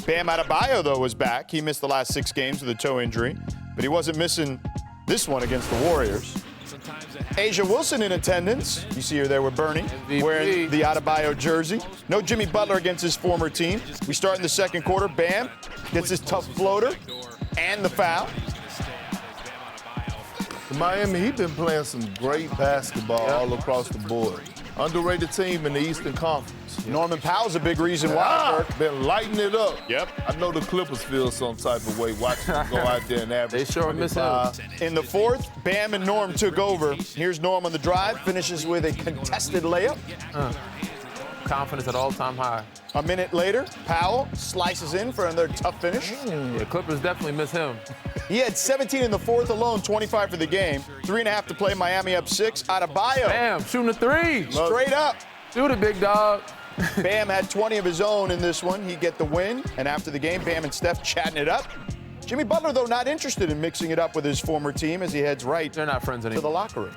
Bam Adebayo, though, was back. He missed the last 6 games with a toe injury, but he wasn't missing this one against the Warriors. Asia Wilson in attendance. You see her there with Bernie, wearing the Adebayo jersey. No Jimmy Butler against his former team. We start in the second quarter. Bam gets his tough floater and the foul. Miami, he's been playing some great basketball all across the board. Underrated team in the Eastern Conference. Norman Powell's a big reason why. Been lighting it up. Yep. I know the Clippers feel some type of way watching him go out there and average. They sure miss him. In the fourth, Bam and Norm took over. Here's Norm on the drive, finishes with a contested layup. Confidence at all-time high. A minute later, Powell slices in for another tough finish. Yeah, Clippers definitely miss him. He had 17 in the fourth alone, 25 for the game. 3.5 to play, Miami up 6. Adebayo. Bam, shooting a three. Straight up. Shoot it, big dog. Bam had 20 of his own in this one. He'd get the win. And after the game, Bam and Steph chatting it up. Jimmy Butler, though, not interested in mixing it up with his former team as he heads right They're not friends to anymore. the locker room.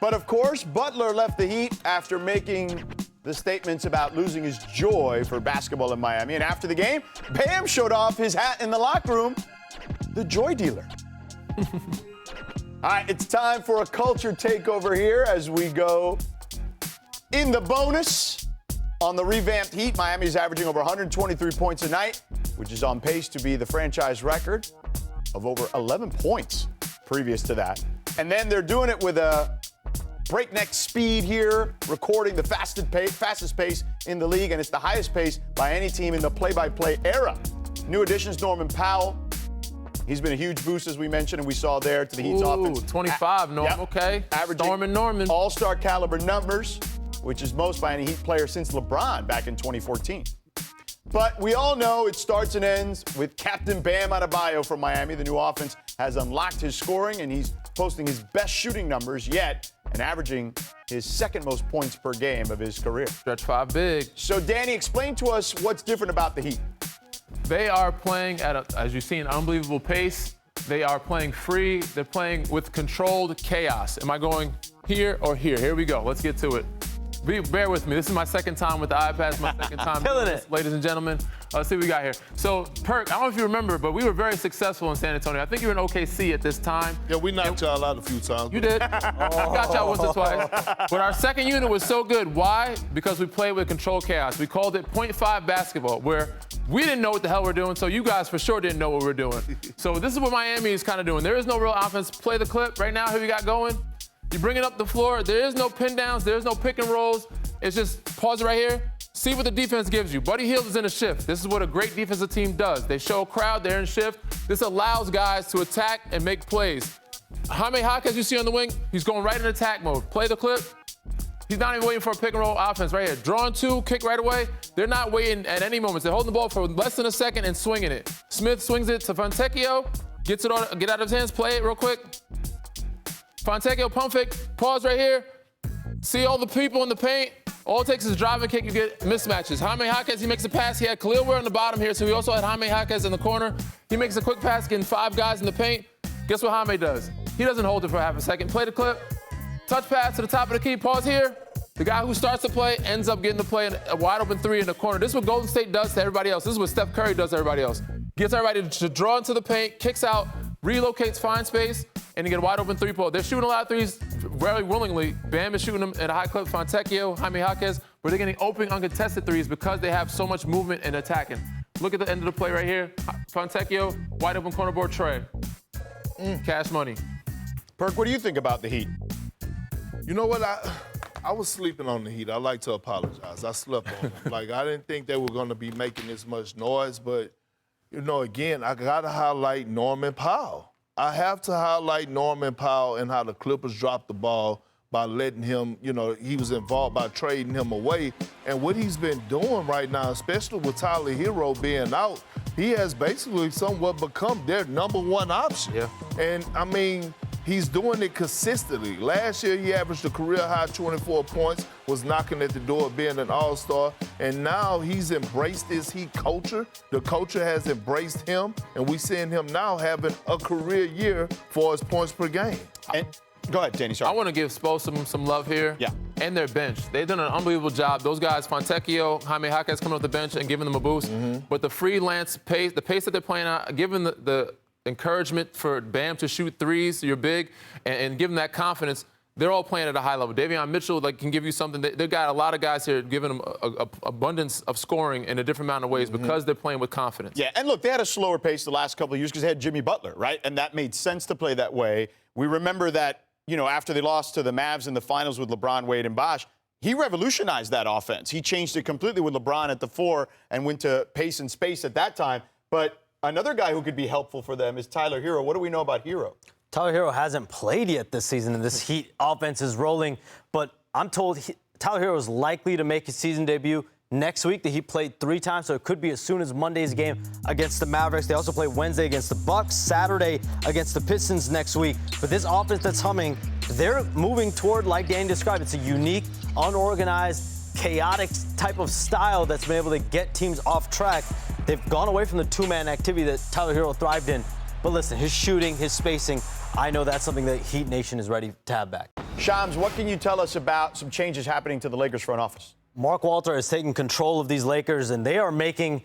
But, of course, Butler left the Heat after making the statements about losing his joy for basketball in Miami. And after the game, Bam showed off his hat in the locker room, the joy dealer. All right, it's time for a culture takeover here as we go in the bonus on the revamped Heat. Miami's averaging over 123 points a night, which is on pace to be the franchise record of over 11 points previous to that. And then they're doing it with a breakneck speed here, recording the fastest pace in the league, and it's the highest pace by any team in the play-by-play era. New additions, Norman Powell. He's been a huge boost, as we mentioned, and we saw there to the Heat's offense. 25, Norm, Yep. okay. Averaging Norman. all-star caliber numbers, which is most by any Heat player since LeBron back in 2014. But we all know it starts and ends with Captain Bam Adebayo from Miami. The new offense has unlocked his scoring, and he's posting his best shooting numbers yet and averaging his second most points per game of his career. Stretch 5 big. So, Danny, explain to us what's different about the Heat. They are playing at, as you see, an unbelievable pace. They are playing free. They're playing with controlled chaos. Am I going here or here? Here we go. Let's get to it. Bear with me. This is my second time with the iPad. My second time Killing it. Ladies and gentlemen. Let's see what we got here. So, Perk, I don't know if you remember, but we were very successful in San Antonio. I think you were in OKC at this time. Yeah, we knocked y'all out a few times. You did. Got y'all once or twice. But our second unit was so good. Why? Because we played with controlled chaos. We called it .5 basketball, where we didn't know what the hell we're doing, so you guys for sure didn't know what we're doing. So this is what Miami is kind of doing. There is no real offense. Play the clip right now. Who we got going? You bring it up the floor. There is no pin downs. There is no pick and rolls. It's just pause it right here. See what the defense gives you. Buddy Hield is in a shift. This is what a great defensive team does. They show a crowd, they're in shift. This allows guys to attack and make plays. Jaime Jaquez, you see on the wing, he's going right in attack mode. Play the clip. He's not even waiting for a pick and roll offense right here. Drawing 2, kick right away. They're not waiting at any moment. They're holding the ball for less than a second and swinging it. Smith swings it to Fontecchio, gets it on, get out of his hands, play it real quick. Fontecchio, pump fake, pause right here. See all the people in the paint. All it takes is a drive and kick, you get mismatches. Jaime Jaquez, he makes a pass. He had Khalil Ware on the bottom here, so he also had Jaime Jaquez in the corner. He makes a quick pass, getting 5 guys in the paint. Guess what Jaime does? He doesn't hold it for half a second. Play the clip. Touch pass to the top of the key. Pause here. The guy who starts the play ends up getting the play in a wide open 3 in the corner. This is what Golden State does to everybody else. This is what Steph Curry does to everybody else. Gets everybody to draw into the paint, kicks out, relocates, finds space, and you get a wide open 3-pointer. They're shooting a lot of threes very willingly. Bam is shooting them at a high clip. Fontecchio, Jaime Jaquez, but they're getting open, uncontested threes because they have so much movement and attacking. Look at the end of the play right here. Fontecchio, wide open corner board, Trey. Cash money. Perk, what do you think about the Heat? You know what? I was sleeping on the Heat. I like to apologize. I slept on them. Like, I didn't think they were going to be making this much noise, but, you know, again, I got to highlight Norman Powell. I have to highlight Norman Powell and how the Clippers dropped the ball by letting him, you know, he was involved by trading him away. And what he's been doing right now, especially with Tyler Hero being out, he has basically somewhat become their number 1 option. Yeah. And, I mean, he's doing it consistently. Last year, he averaged a career-high 24 points, was knocking at the door of being an all-star, and now he's embraced this Heat culture. The culture has embraced him, and we're seeing him now having a career year for his points per game. And, go ahead, Danny, sorry. I want to give Spo some love here. Yeah. and their bench. They've done an unbelievable job. Those guys, Fontecchio, Jaime Jaquez coming off the bench and giving them a boost. But the freelance pace, the pace that they're playing at, giving the encouragement for Bam to shoot threes, you're big, and give them that confidence. They're all playing at a high level. Davion Mitchell can give you something. They've got a lot of guys here giving them a abundance of scoring in a different amount of ways because they're playing with confidence. Yeah, and look, they had a slower pace the last couple of years because they had Jimmy Butler, right? And that made sense to play that way. We remember that, after they lost to the Mavs in the finals with LeBron, Wade, and Bosh, he revolutionized that offense. He changed it completely with LeBron at the 4 and went to pace and space at that time. But another guy who could be helpful for them is Tyler Hero. What do we know about Hero? Tyler Hero hasn't played yet this season, and this Heat offense is rolling. But I'm told Tyler Hero is likely to make his season debut next week. The Heat played 3 times, so it could be as soon as Monday's game against the Mavericks. They also play Wednesday against the Bucks, Saturday against the Pistons next week. But this offense that's humming, they're moving toward, like Danny described, it's a unique, unorganized, chaotic type of style that's been able to get teams off track. They've gone away from the two-man activity that Tyler Hero thrived in. But listen, his shooting, his spacing, I know that's something that Heat Nation is ready to have back. Shams, what can you tell us about some changes happening to the Lakers front office? Mark Walter has taken control of these Lakers, and they are making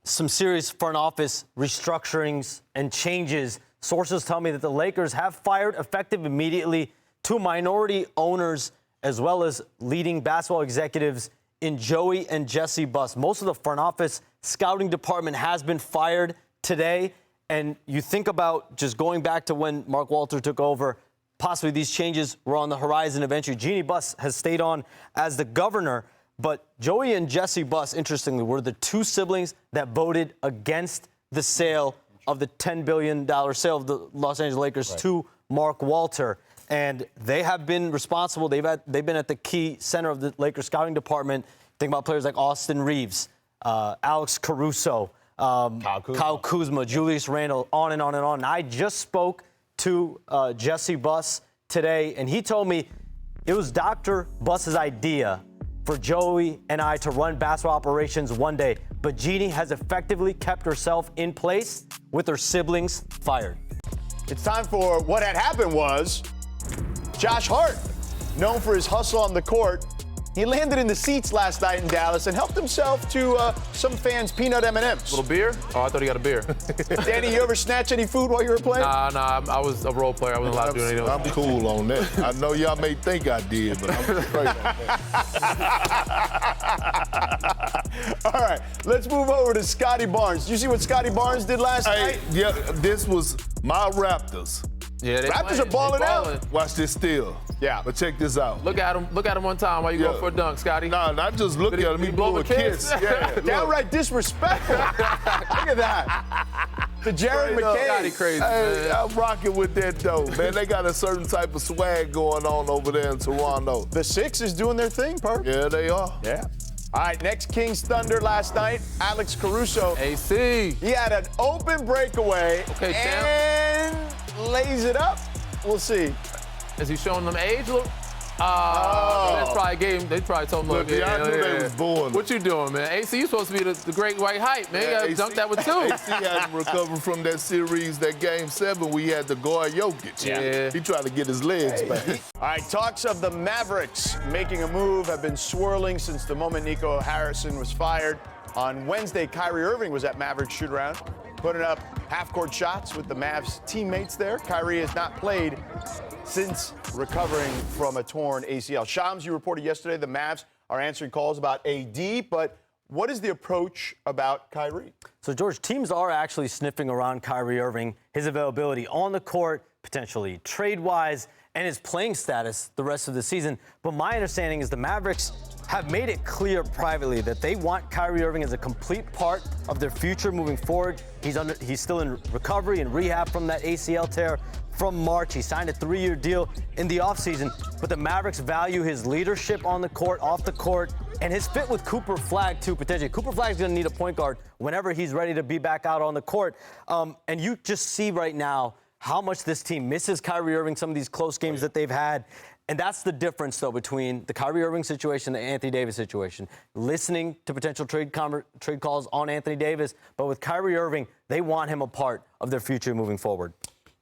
some serious front office restructurings and changes. Sources tell me that the Lakers have fired, effective immediately, 2 minority owners as well as leading basketball executives in Joey and Jesse Buss. Most of the front office scouting department has been fired today. And you think about just going back to when Mark Walter took over, possibly these changes were on the horizon eventually. Jeannie Buss has stayed on as the governor, but Joey and Jesse Buss, interestingly, were the 2 siblings that voted against the sale of the $10 billion sale of the Los Angeles Lakers to Mark Walter. And they have been responsible. They've been at the key center of the Lakers scouting department. Think about players like Austin Reeves, Alex Caruso, Kyle Kuzma, Julius Randle, on and on and on. And I just spoke to Jesse Buss today, and he told me it was Dr. Buss's idea for Joey and I to run basketball operations one day, but Jeannie has effectively kept herself in place with her siblings fired. It's time for what had happened was Josh Hart, known for his hustle on the court. He landed in the seats last night in Dallas and helped himself to some fans' peanut M&Ms. Little beer? Oh, I thought he got a beer. Danny, you ever snatch any food while you were playing? Nah, I was a role player. I wasn't allowed to do anything. I'm cool on that. I know y'all may think I did, but I'm straight on that. All right, let's move over to Scotty Barnes. Did you see what Scotty Barnes did last night? Yeah, this was my Raptors. Yeah, Raptors are balling out. Watch this still. Yeah. But check this out. Look at him one time while you go for a dunk, Scotty. Nah, not just look at him. He blew a kiss. Yeah, downright disrespectful. Look at that. To Jared McCain. Scotty crazy, Hey, man. I'm rocking with that, though. Man, they got a certain type of swag going on over there in Toronto. The Six is doing their thing, Perk. Yeah, they are. Yeah. All right, next Kings Thunder last night, Alex Caruso. AC. He had an open breakaway and lays it up. We'll see. Is he showing them age? Look. That's probably they probably told him, look, I knew they was bored. What you doing, man? AC, you supposed to be the great white hype, man. You gotta dunk that with 2. AC hadn't recovered from that series, that Game 7, we had to guard Jokic. Yeah. He tried to get his legs back. All right, talks of the Mavericks making a move have been swirling since the moment Nico Harrison was fired. On Wednesday, Kyrie Irving was at Mavericks shoot-around, putting up half-court shots with the Mavs teammates there. Kyrie has not played since recovering from a torn ACL. Shams, you reported yesterday the Mavs are answering calls about AD, but what is the approach about Kyrie? So, George, teams are actually sniffing around Kyrie Irving, his availability on the court, potentially trade-wise, and his playing status the rest of the season. But my understanding is the Mavericks have made it clear privately that they want Kyrie Irving as a complete part of their future moving forward. He's still in recovery and rehab from that ACL tear from March. He signed a 3-year deal in the offseason, but the Mavericks value his leadership on the court, off the court, and his fit with Cooper Flagg, too, potentially. Cooper Flagg's going to need a point guard whenever he's ready to be back out on the court. And you just see right now how much this team misses Kyrie Irving, some of these close games that they've had. And that's the difference, though, between the Kyrie Irving situation and the Anthony Davis situation. Listening to potential trade calls on Anthony Davis, but with Kyrie Irving, they want him a part of their future moving forward.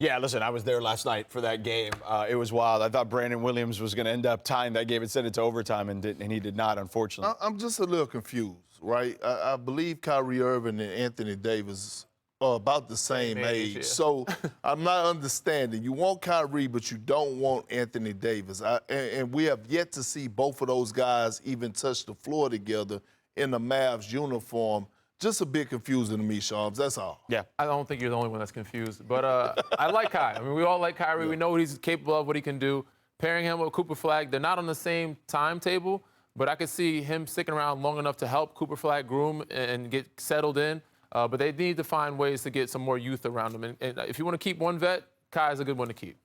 Yeah, listen, I was there last night for that game. It was wild. I thought Brandon Williams was going to end up tying that game and send it to overtime, and he did not, unfortunately. I'm just a little confused, right? I believe Kyrie Irving and Anthony Davis are about the same age. Yeah. So I'm not understanding. You want Kyrie, but you don't want Anthony Davis. And we have yet to see both of those guys even touch the floor together in the Mavs uniform. Just a bit confusing to me, Shams. That's all. Yeah. I don't think you're the only one that's confused. But I like Kyrie. I mean, we all like Kyrie. Yeah. We know what he's capable of, what he can do. Pairing him with Cooper Flag, they're not on the same timetable, but I could see him sticking around long enough to help Cooper Flag groom and get settled in. But they need to find ways to get some more youth around him. And if you want to keep one vet, Kai's a good one to keep.